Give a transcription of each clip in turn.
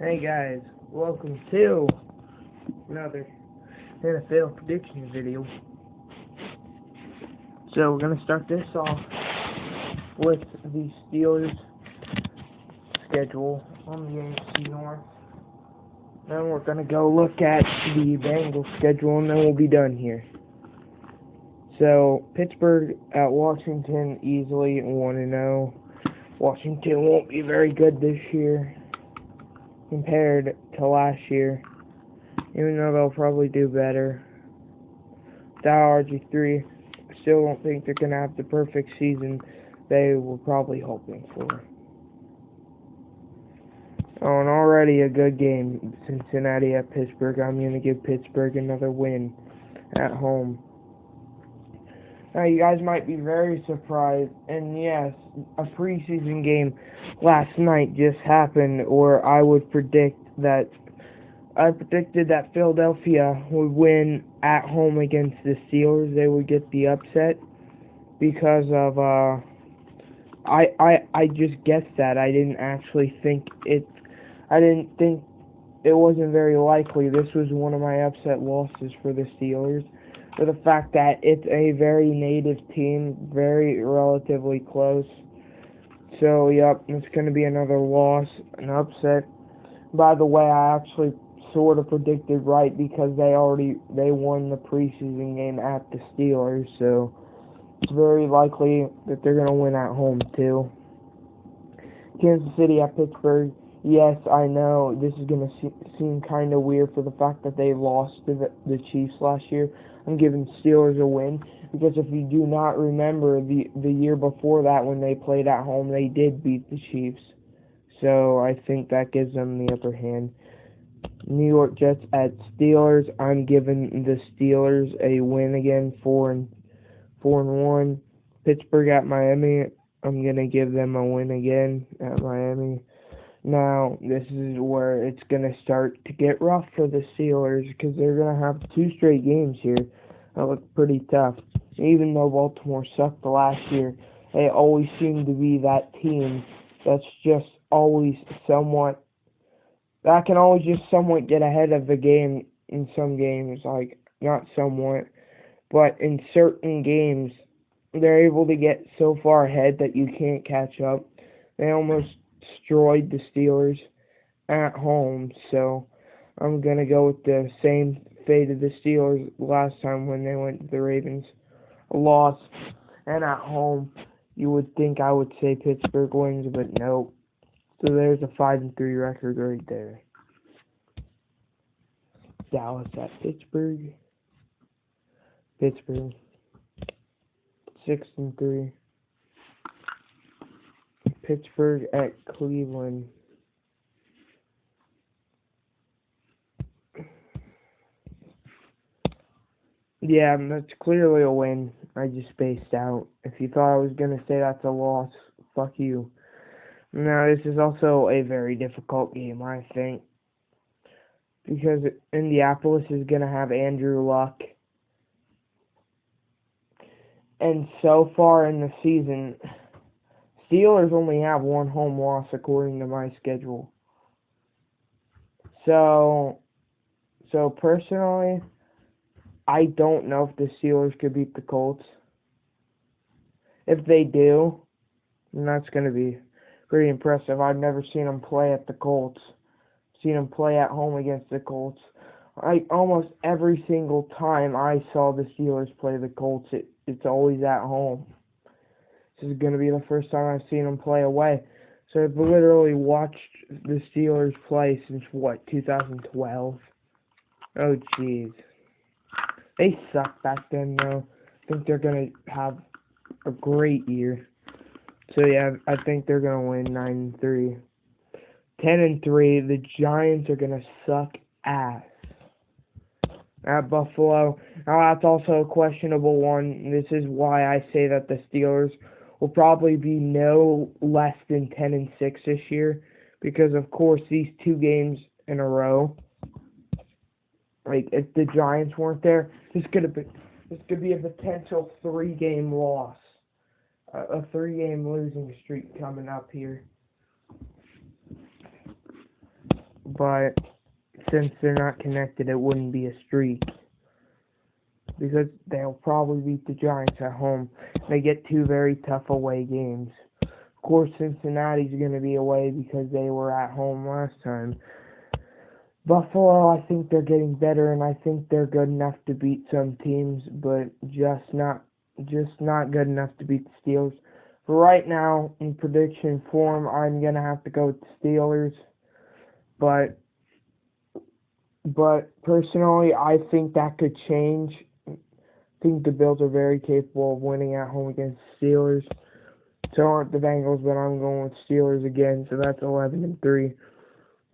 Hey guys, welcome to another NFL prediction video. So we're going to start this off with the Steelers schedule on the AFC North. Then we're going to go look at the Bengals schedule and then we'll be done here. So Pittsburgh at Washington easily 1-0. Washington won't be very good this year compared to last year, even though they'll probably do better. Without RG3, I still don't think they're going to have the perfect season they were probably hoping for. Oh, and already a good game, Cincinnati at Pittsburgh. I'm going to give Pittsburgh another win at home. Now, you guys might be very surprised, and yes, a preseason game last night just happened, or I predicted that Philadelphia would win at home against the Steelers. They would get the upset because of, I just guessed that. I didn't think it wasn't very likely. This was one of my upset losses for the Steelers. For the fact that it's a very native team, very relatively close. So, yep, it's going to be another loss, an upset. By the way, I actually sort of predicted right because they won the preseason game at the Steelers, so it's very likely that they're going to win at home too. Kansas City at Pittsburgh. Yes, I know this is going to seem kind of weird for the fact that they lost to the Chiefs last year. I'm giving Steelers a win because if you do not remember, the year before that when they played at home, they did beat the Chiefs. So I think that gives them the upper hand. New York Jets at Steelers. I'm giving the Steelers a win again, 4-1. Pittsburgh at Miami. I'm going to give them a win again at Miami. Now, this is where it's going to start to get rough for the Steelers because they're going to have 2 straight games here that look pretty tough. Even though Baltimore sucked the last year, they always seem to be that team that's just always somewhat, that can always just somewhat get ahead of the game in some games, like, not somewhat, but in certain games, they're able to get so far ahead that you can't catch up. They almost destroyed the Steelers at home, so I'm going to go with the same fate of the Steelers last time when they went to the Ravens. A loss, and at home, you would think I would say Pittsburgh wins, but no. So there's a 5-3 record right there. Dallas at Pittsburgh. Pittsburgh 6-3. Pittsburgh at Cleveland. Yeah, that's clearly a win. I just spaced out. If you thought I was going to say that's a loss, fuck you. Now, this is also a very difficult game, I think, because Indianapolis is going to have Andrew Luck. And so far in the season, Steelers only have 1 home loss according to my schedule. So personally, I don't know if the Steelers could beat the Colts. If they do, then that's going to be pretty impressive. I've never seen them play at the Colts. I've seen them play at home against the Colts. Almost every single time I saw the Steelers play the Colts, it's always at home. This is going to be the first time I've seen them play away. So I've literally watched the Steelers play since, 2012? Oh, jeez. They sucked back then, though. I think they're going to have a great year. So, yeah, I think they're going to win 9-3. 10-3, the Giants are going to suck ass at Buffalo. Now, that's also a questionable one. This is why I say that the Steelers will probably be no less than 10-6 this year, because of course these 2 games in a row, like if the Giants weren't there, this could be a potential 3-game loss, a 3-game losing streak coming up here. but since they're not connected, it wouldn't be a streak because they'll probably beat the Giants at home. They get two very tough away games. Of course, Cincinnati's going to be away because they were at home last time. Buffalo, I think they're getting better, and I think they're good enough to beat some teams, but just not good enough to beat the Steelers. For right now, in prediction form, I'm gonna have to go with the Steelers, but personally, I think that could change. I think the Bills are very capable of winning at home against the Steelers. So aren't the Bengals, but I'm going with Steelers again. So that's 11-3.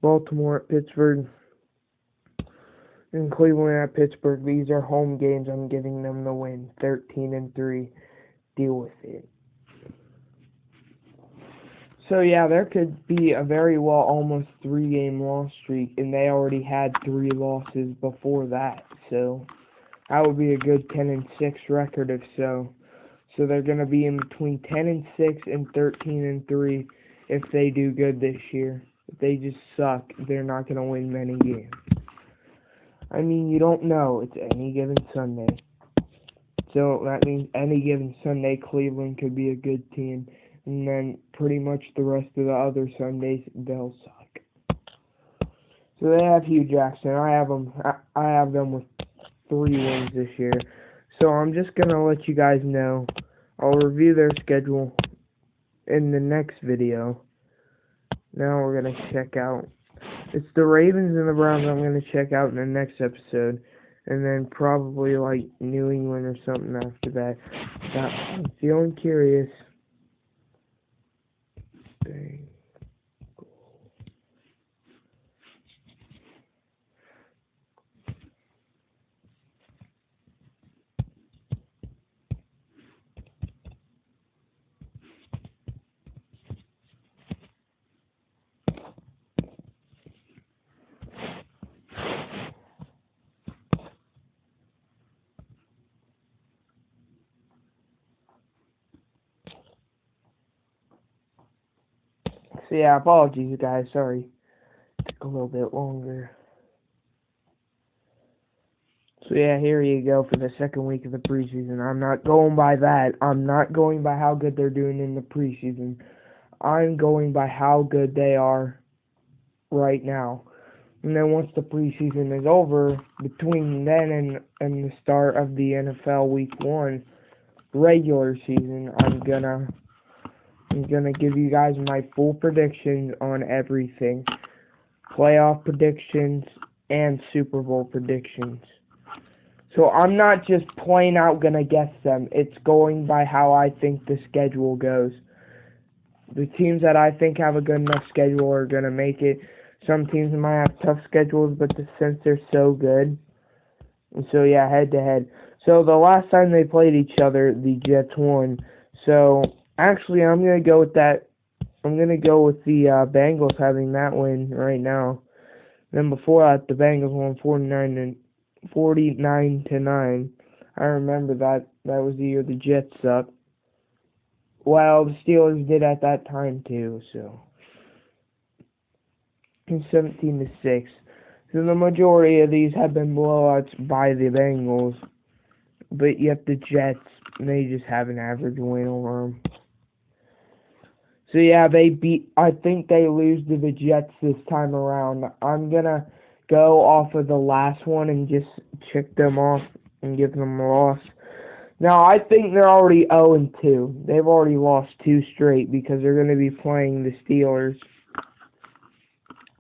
Baltimore at Pittsburgh. And Cleveland at Pittsburgh. These are home games. I'm giving them the win. 13-3. Deal with it. So yeah, there could be a very well almost 3-game loss streak, and they already had 3 losses before that. So that would be a good 10-6 record if so. So they're going to be in between 10-6 and 13-3 if they do good this year. If they just suck, they're not going to win many games. I mean, you don't know. It's any given Sunday. So that means any given Sunday, Cleveland could be a good team. And then pretty much the rest of the other Sundays, they'll suck. So they have Hugh Jackson. I have them with 3 wins this year. So I'm just going to let you guys know. I'll review their schedule in the next video. Now we're going to check out. It's the Ravens and the Browns I'm going to check out in the next episode. And then probably like New England or something after that. I'm feeling curious. Dang. So yeah, apologies guys, sorry. Took a little bit longer. So yeah, here you go for the second week of the preseason. I'm not going by that. I'm not going by how good they're doing in the preseason. I'm going by how good they are right now. And then once the preseason is over, between then and the start of the NFL Week 1 regular season, I'm gonna give you guys my full predictions on everything. Playoff predictions and Super Bowl predictions. So I'm not just plain out gonna guess them. It's going by how I think the schedule goes. The teams that I think have a good enough schedule are gonna make it. Some teams might have tough schedules, but since they're so good. And so yeah, head to head. So the last time they played each other, the Jets won. So actually, I'm gonna go with that. I'm gonna go with the Bengals having that win right now. Then before that, the Bengals won 49-9. I remember that. That was the year the Jets sucked. Well, the Steelers did at that time too. So. 17-6. So the majority of these have been blowouts by the Bengals, but yet the Jets, they just have an average win over them. So yeah, I think they lose to the Jets this time around. I'm gonna go off of the last one and just check them off and give them a loss. Now I think they're already 0-2. They've already lost 2 straight because they're gonna be playing the Steelers.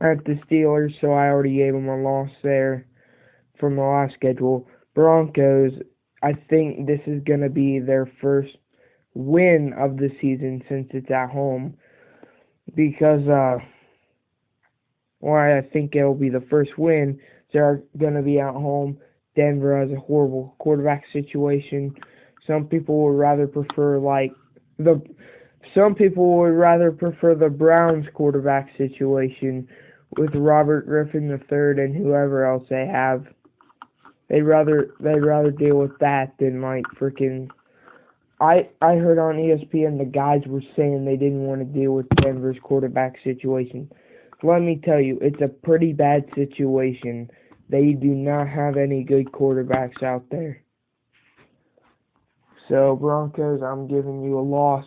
At the Steelers, so I already gave them a loss there from the last schedule. Broncos, I think this is going to be their first win of the season since it's at home. Because, I think it will be the first win. They're going to be at home. Denver has a horrible quarterback situation. Some people would rather prefer, the Browns quarterback situation with Robert Griffin III and whoever else they have. They'd rather deal with that than freaking. I heard on ESPN the guys were saying they didn't want to deal with Denver's quarterback situation. let me tell you, it's a pretty bad situation. They do not have any good quarterbacks out there. So, Broncos, I'm giving you a loss.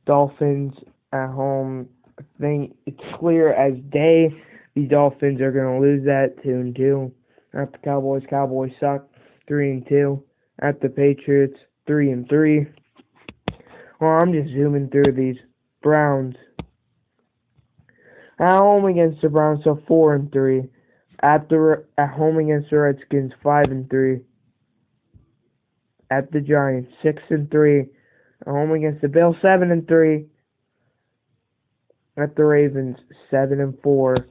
Dolphins at home, I think it's clear as day the Dolphins are going to lose that 2-2. At the Cowboys, Cowboys suck, 3-2. At the Patriots, 3-3. Well, I'm just zooming through these. Browns at home against the Browns, so 4-3. At home against the Redskins, 5-3. At the Giants, 6-3. At home against the Bills, 7-3. At the Ravens, 7-4.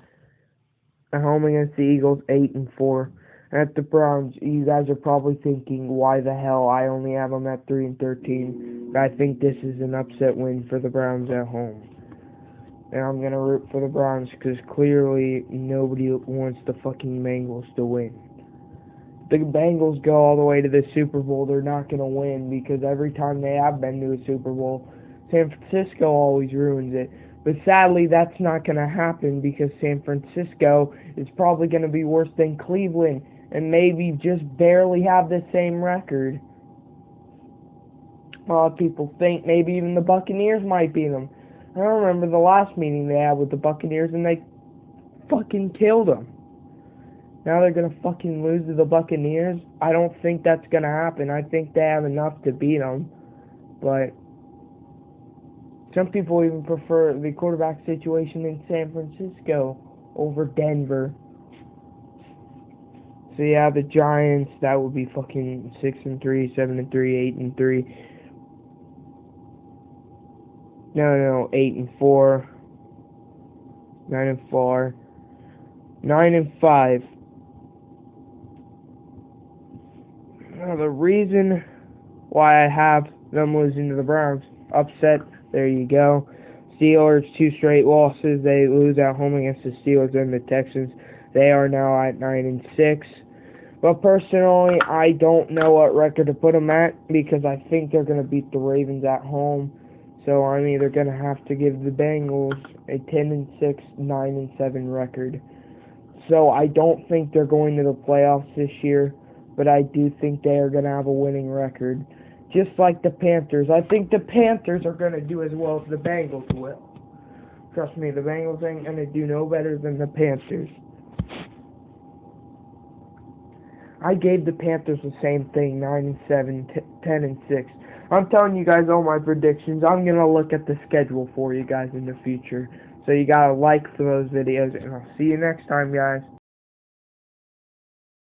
At home against the Eagles, 8-4. At the Browns, you guys are probably thinking, why the hell I only have them at 3-13. But I think this is an upset win for the Browns at home. And I'm going to root for the Browns because clearly nobody wants the fucking Bengals to win. The Bengals go all the way to the Super Bowl, they're not going to win because every time they have been to a Super Bowl, San Francisco always ruins it. But sadly, that's not going to happen because San Francisco is probably going to be worse than Cleveland and maybe just barely have the same record. A lot of people think maybe even the Buccaneers might beat them. I remember the last meeting they had with the Buccaneers and they fucking killed them. Now they're going to fucking lose to the Buccaneers? I don't think that's going to happen. I think they have enough to beat them. But some people even prefer the quarterback situation in San Francisco over Denver. So yeah, the Giants, that would be fucking 6-3, 7-3, 8-3. No, 8-4, 9-4, 9-5. Now the reason why I have them losing to the Browns, upset. There you go. Steelers, 2 straight losses. They lose at home against the Steelers and the Texans. They are now at 9-6. But personally, I don't know what record to put them at because I think they're going to beat the Ravens at home. So I'm either going to have to give the Bengals a 10-6, 9-7 record. So I don't think they're going to the playoffs this year, but I do think they are going to have a winning record. Just like the Panthers. I think the Panthers are going to do as well as the Bengals will. Trust me, the Bengals ain't going to do no better than the Panthers. I gave the Panthers the same thing, 9-7, 10-6. I'm telling you guys all my predictions. I'm going to look at the schedule for you guys in the future. So you got to like for those videos, and I'll see you next time, guys.